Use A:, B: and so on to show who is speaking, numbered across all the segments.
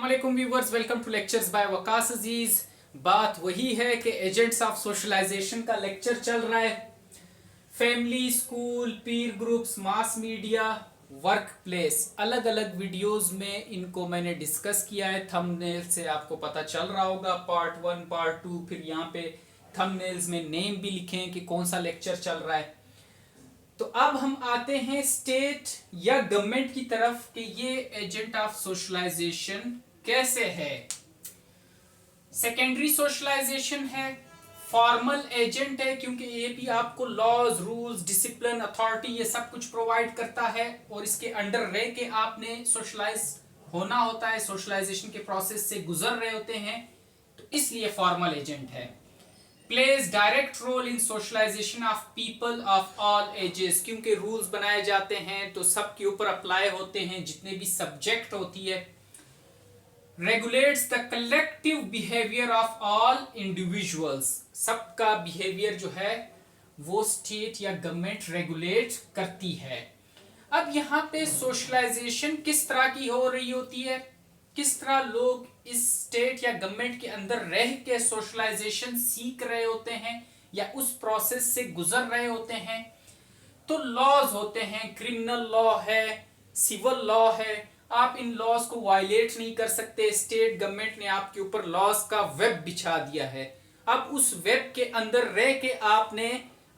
A: अस्सलामुअलैकुम viewers, welcome to lectures by Waqas Aziz. बात वही है कि एजेंट्स ऑफ सोशलाइजेशन का लेक्चर चल रहा है। Family, school, peer groups, mass media, work place, अलग अलग वीडियोस में इनको मैंने डिस्कस किया है। थंबनेल से आपको पता चल रहा होगा, पार्ट 1, पार्ट 2, फिर यहाँ पे थंबनेल्स में नेम भी लिखे हैं कि कौन सा लेक्चर चल रहा है। तो अब हम आते हैं स्टेट या गवर्नमेंट की तरफ कि ये एजेंट ऑफ सोशलाइजेशन कैसे है। सेकेंडरी सोशलाइजेशन है, फॉर्मल एजेंट है क्योंकि ये भी आपको लॉज, रूल्स, डिसिप्लिन, अथॉरिटी ये सब कुछ प्रोवाइड करता है और इसके अंडर रह के आपने सोशलाइज होना होता है, सोशलाइजेशन के प्रोसेस से गुजर रहे होते हैं, तो इसलिए फॉर्मल एजेंट है। Plays direct role in socialization of people of all ages, क्योंकि रूल्स बनाए जाते हैं तो सबके ऊपर अप्लाई होते हैं, जितने भी सब्जेक्ट होती है। Regulates the collective behaviour of all individuals, सबका बिहेवियर जो है वो स्टेट या गवर्नमेंट रेगुलेट करती है। अब यहाँ पे सोशलाइजेशन किस तरह की हो रही होती है, किस तरह लोग इस स्टेट या गवर्नमेंट के अंदर रह के सोशलाइजेशन सीख रहे होते हैं या उस प्रोसेस से गुजर रहे होते हैं। तो लॉज होते हैं, क्रिमिनल लॉ है, सिविल लॉ है, आप इन लॉज को वायलेट नहीं कर सकते। स्टेट गवर्नमेंट ने आपके ऊपर लॉज का वेब बिछा दिया है। अब उस वेब के अंदर रह के आपने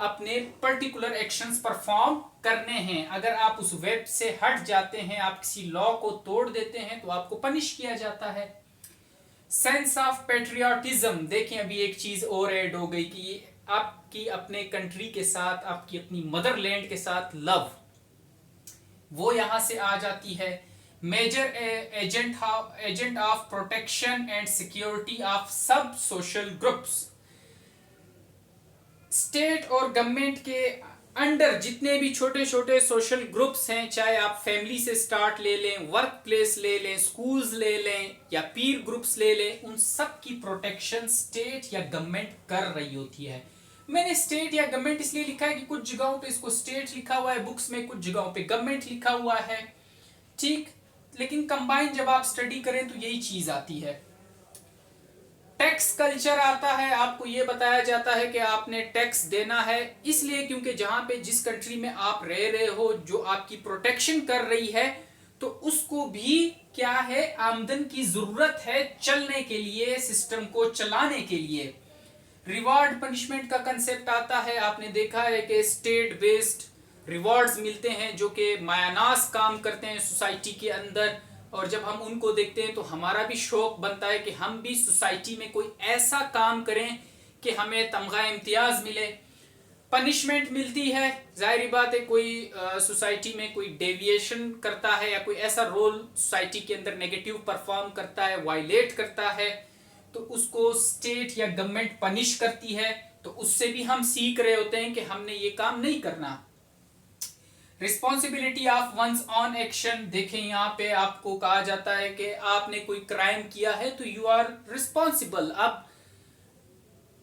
A: अपने पर्टिकुलर एक्शंस परफॉर्म करने हैं। अगर आप उस वेब से हट जाते हैं, आप किसी लॉ को तोड़ देते हैं, तो आपको पनिश किया जाता है। सेंस ऑफ पेट्रियाटिज्म, देखें अभी एक चीज और ऐड हो गई कि आपकी अपने कंट्री के साथ, आपकी अपनी मदरलैंड के साथ लव, वो यहां से आ जाती है। Major agent of protection and security of सब सोशल ग्रुप्स, स्टेट और गवर्नमेंट के अंडर जितने भी छोटे छोटे सोशल ग्रुप्स हैं, चाहे आप फैमिली से स्टार्ट ले लें, वर्क प्लेस ले लें, स्कूल्स ले लें या पीर ग्रुप्स ले लें, उन सब की प्रोटेक्शन स्टेट या गवर्नमेंट कर रही होती है। मैंने स्टेट या गवर्नमेंट इसलिए लिखा है कि कुछ जगहों पे इसको स्टेट लिखा हुआ है बुक्स में, कुछ जगहों पे गवर्नमेंट लिखा हुआ है, ठीक, लेकिन कंबाइन जब आप स्टडी करें तो यही चीज आती है। टैक्स कल्चर आता है, आपको यह बताया जाता है कि आपने टैक्स देना है, इसलिए क्योंकि जहां पे जिस कंट्री में आप रह रहे हो, जो आपकी प्रोटेक्शन कर रही है, तो उसको भी क्या है, आमदन की जरूरत है चलने के लिए, सिस्टम को चलाने के लिए। रिवार्ड पनिशमेंट का कंसेप्ट आता है, आपने देखा है कि स्टेट बेस्ड रिवॉर्ड्स मिलते हैं जो कि मायानास काम करते हैं सोसाइटी के अंदर, और जब हम उनको देखते हैं तो हमारा भी शौक बनता है कि हम भी सोसाइटी में कोई ऐसा काम करें कि हमें तमगा इम्तियाज मिले। पनिशमेंट मिलती है, जाहिर बात है कोई सोसाइटी में कोई डेविएशन करता है या कोई ऐसा रोल सोसाइटी के अंदर नेगेटिव परफॉर्म करता है, वायलेट करता है, तो उसको स्टेट या गवर्नमेंट पनिश करती है। तो उससे भी हम सीख रहे होते हैं कि हमने ये काम नहीं करना। Responsibility of one's on action, देखें यहाँ पे आपको कहा जाता है कि आपने कोई क्राइम किया है तो यू आर रिस्पॉन्सिबल। अब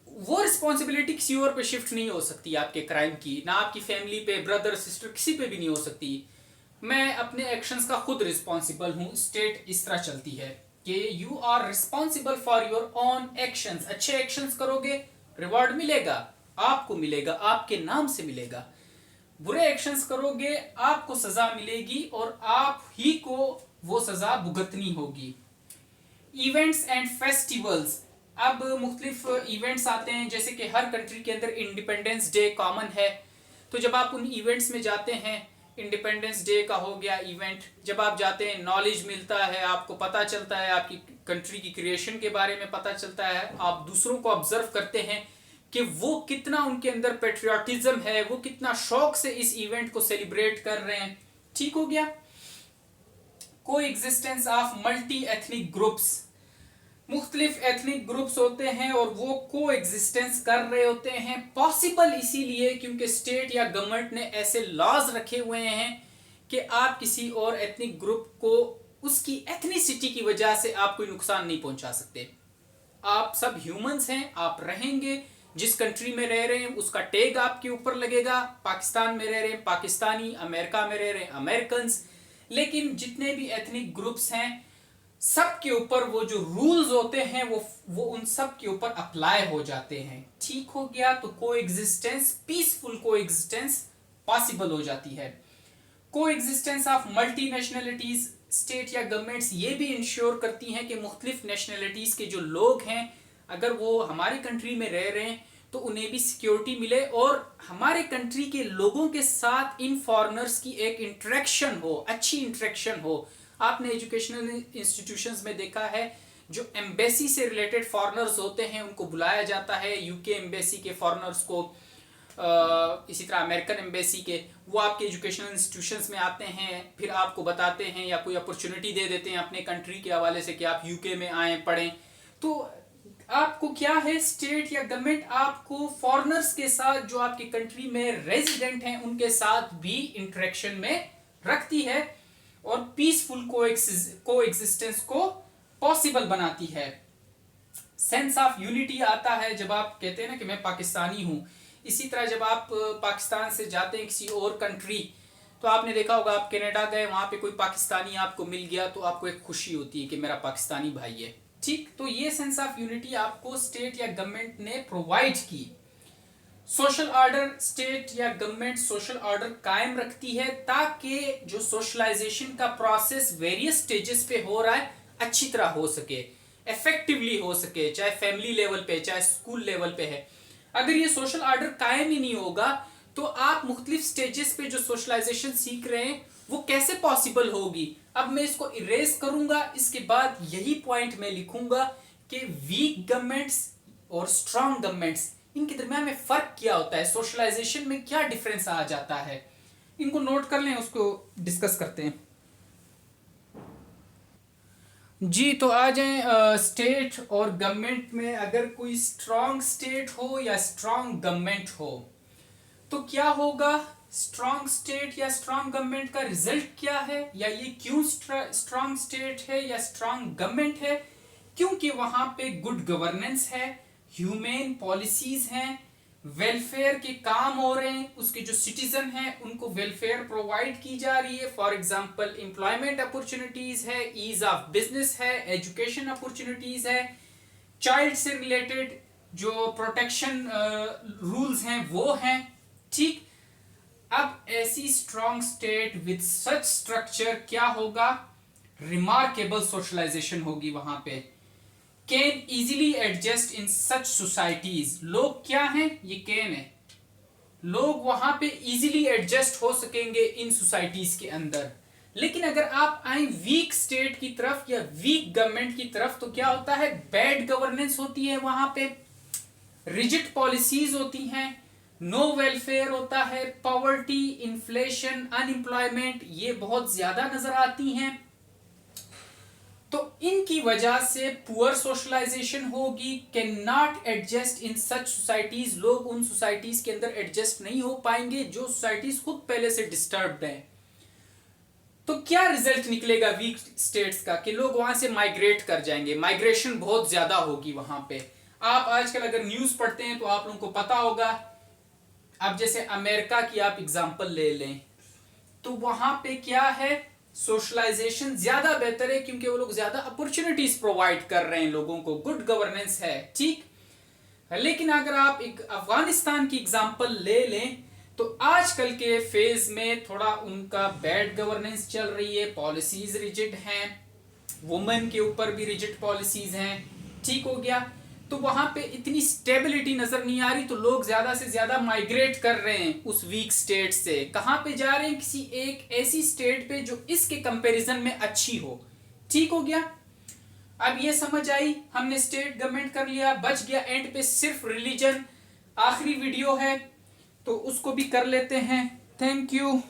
A: वो रिस्पॉन्सिबिलिटी किसी और पे शिफ्ट नहीं हो सकती आपके क्राइम की, ना आपकी फैमिली पे, ब्रदर सिस्टर, किसी पे भी नहीं हो सकती। मैं अपने एक्शंस का खुद रिस्पॉन्सिबल हूँ। स्टेट इस तरह चलती है कि you are responsible for your own actions. अच्छे एक्शंस करोगे, रिवॉर्ड मिलेगा, आपको मिलेगा, आपके नाम से मिलेगा। बुरे एक्शंस करोगे, आपको सजा मिलेगी और आप ही को वो सजा भुगतनी होगी। इवेंट्स एंड फेस्टिवल्स, अब मुख्तलिफ इवेंट्स आते हैं, जैसे कि हर कंट्री के अंदर इंडिपेंडेंस डे कॉमन है, तो जब आप उन इवेंट्स में जाते हैं, इंडिपेंडेंस डे का हो गया इवेंट, जब आप जाते हैं नॉलेज मिलता है, आपको पता चलता है, आपकी कंट्री की क्रिएशन के बारे में पता चलता है, आप दूसरों को ऑब्जर्व करते हैं कि वो कितना उनके अंदर पेट्रियाटिज्म है, वो कितना शौक से इस इवेंट को सेलिब्रेट कर रहे हैं। ठीक हो गया। को existence of multi ethnic groups, मुख्तलिफ एथनिक ग्रुप्स होते हैं और वो को एग्जिस्टेंस कर रहे होते हैं। पॉसिबल इसीलिए क्योंकि स्टेट या गवर्नमेंट ने ऐसे लॉज रखे हुए हैं कि आप किसी और एथनिक ग्रुप को उसकी एथनिसिटी की वजह से आप कोई नुकसान नहीं पहुंचा सकते। आप सब ह्यूमंस हैं, आप रहेंगे जिस कंट्री में रह रहे हैं उसका टैग आपके ऊपर लगेगा। पाकिस्तान में रह रहे हैं पाकिस्तानी, अमेरिका में रह रहे हैं अमेरिकन्स, लेकिन जितने भी एथनिक ग्रुप्स हैं सब के ऊपर वो जो रूल्स होते हैं वो उन सब के ऊपर अप्लाई हो जाते हैं। ठीक हो गया। तो कोएग्जिस्टेंस, पीसफुल कोएग्जिस्टेंस पॉसिबल हो जाती है। Coexistence of multi nationalities, state या गवर्नमेंट्स ये भी इंश्योर करती हैं कि मुख्तलिफ नेशनलिटीज के जो लोग हैं अगर वो हमारी कंट्री में रह रहे हैं तो उन्हें भी सिक्योरिटी मिले और हमारे कंट्री के लोगों के साथ इन फॉरेनर्स की एक इंटरेक्शन हो, अच्छी इंटरेक्शन हो। आपने एजुकेशनल इंस्टीट्यूशंस में देखा है जो एम्बेसी से रिलेटेड फॉरेनर्स होते हैं उनको बुलाया जाता है। यूके एम्बेसी के फॉरेनर्स को, इसी तरह अमेरिकन एम्बेसी के, वो आपके एजुकेशनल इंस्टीट्यूशंस में आते हैं, फिर आपको बताते हैं या कोई अपॉर्चुनिटी दे देते हैं अपने कंट्री के हवाले से कि आप यूके में आए पढ़ें। तो आपको क्या है, स्टेट या गवर्नमेंट आपको फॉरेनर्स के साथ जो आपकी कंट्री में रेजिडेंट हैं उनके साथ भी इंटरेक्शन में रखती है और पीसफुल कोएग्जिस्टेंस को पॉसिबल बनाती है। सेंस ऑफ यूनिटी आता है जब आप कहते हैं ना कि मैं पाकिस्तानी हूं। इसी तरह जब आप पाकिस्तान से जाते हैं किसी और कंट्री, तो आपने देखा होगा आप कनाडा गए, वहां पे कोई पाकिस्तानी आपको मिल गया तो आपको एक खुशी होती है कि मेरा पाकिस्तानी भाई है। ठीक, तो ये सेंस ऑफ यूनिटी आपको स्टेट या गवर्नमेंट ने प्रोवाइड की। सोशल ऑर्डर, स्टेट या गवर्नमेंट सोशल ऑर्डर कायम रखती है ताकि जो सोशलाइजेशन का प्रोसेस वेरियस स्टेजेस पे हो रहा है अच्छी तरह हो सके, इफेक्टिवली हो सके, चाहे फैमिली लेवल पे चाहे स्कूल लेवल पे है। अगर ये सोशल ऑर्डर कायम ही नहीं होगा तो आप मुख्तलिफ स्टेजेस पे जो सोशलाइजेशन सीख रहे हैं वो कैसे पॉसिबल होगी। अब मैं इसको इरेज करूंगा, इसके बाद यही पॉइंट मैं लिखूंगा कि वीक गवर्नमेंट्स और स्ट्रांग गवर्नमेंट्स, इनके दरमियान में फर्क क्या होता है, सोशलाइजेशन में क्या डिफरेंस आ जाता है। इनको नोट कर लें, उसको डिस्कस करते हैं। जी, तो आ जाएं स्टेट और गवर्नमेंट में। अगर कोई स्ट्रांग स्टेट हो या स्ट्रांग गवर्नमेंट हो तो क्या होगा, स्ट्रांग स्टेट या स्ट्रांग गवर्नमेंट का रिजल्ट क्या है, या ये क्यों स्ट्रांग स्टेट है या स्ट्रांग गवर्नमेंट है। क्योंकि वहां पे गुड गवर्नेंस है, ह्यूमेन पॉलिसीज हैं, वेलफेयर के काम हो रहे हैं, उसके जो सिटीजन हैं उनको वेलफेयर प्रोवाइड की जा रही है। फॉर एग्जांपल एम्प्लॉयमेंट अपॉर्चुनिटीज है, ईज ऑफ बिजनेस है, एजुकेशन अपॉर्चुनिटीज है, चाइल्ड से रिलेटेड जो प्रोटेक्शन रूल्स हैं वो हैं। ठीक, अब ऐसी strong state with such structure क्या होगा, रिमार्केबल सोशलाइजेशन होगी वहां पे। Can easily adjust in such societies, लोग क्या हैं, ये कैन है, लोग वहां पे इजीली एडजस्ट हो सकेंगे इन सोसाइटीज के अंदर। लेकिन अगर आप आए वीक स्टेट की तरफ या वीक गवर्नमेंट की तरफ तो क्या होता है, बैड गवर्नेंस होती है, वहां पे रिजिड पॉलिसीज होती हैं, नो वेलफेयर होता है, पॉवर्टी, इन्फ्लेशन, अनएम्प्लॉयमेंट ये बहुत ज्यादा नजर आती हैं। तो इनकी वजह से पुअर सोशलाइजेशन होगी, can not adjust in such societies, लोग उन सोसाइटीज के अंदर एडजस्ट नहीं हो पाएंगे जो सोसाइटीज खुद पहले से डिस्टर्ब्ड हैं। तो क्या रिजल्ट निकलेगा वीक स्टेट्स का, कि लोग वहां से माइग्रेट कर जाएंगे, माइग्रेशन बहुत ज्यादा होगी वहां पे। आप आजकल अगर न्यूज पढ़ते हैं तो आप लोगों को पता होगा, अब जैसे अमेरिका की आप एग्जांपल ले लें तो वहां पे क्या है, सोशलाइजेशन ज्यादा बेहतर है क्योंकि वो लोग ज्यादा अपॉर्चुनिटीज प्रोवाइड कर रहे हैं लोगों को, गुड गवर्नेंस है। ठीक, लेकिन अगर आप एक अफगानिस्तान की एग्जांपल ले लें तो आजकल के फेज में थोड़ा उनका बैड गवर्नेंस चल रही है, पॉलिसीज रिजिड हैं, वुमेन के ऊपर भी रिजिड पॉलिसीज हैं। ठीक हो गया, तो वहां पे इतनी स्टेबिलिटी नजर नहीं आ रही, तो लोग ज्यादा से ज्यादा माइग्रेट कर रहे हैं उस वीक स्टेट से। कहां पे जा रहे हैं, किसी एक ऐसी स्टेट पे जो इसके कंपैरिजन में अच्छी हो। ठीक हो गया, अब ये समझ आई, हमने स्टेट गवर्नमेंट कर लिया, बच गया एंड पे सिर्फ रिलीजन। आखिरी वीडियो है तो उसको भी कर लेते हैं। Thank you.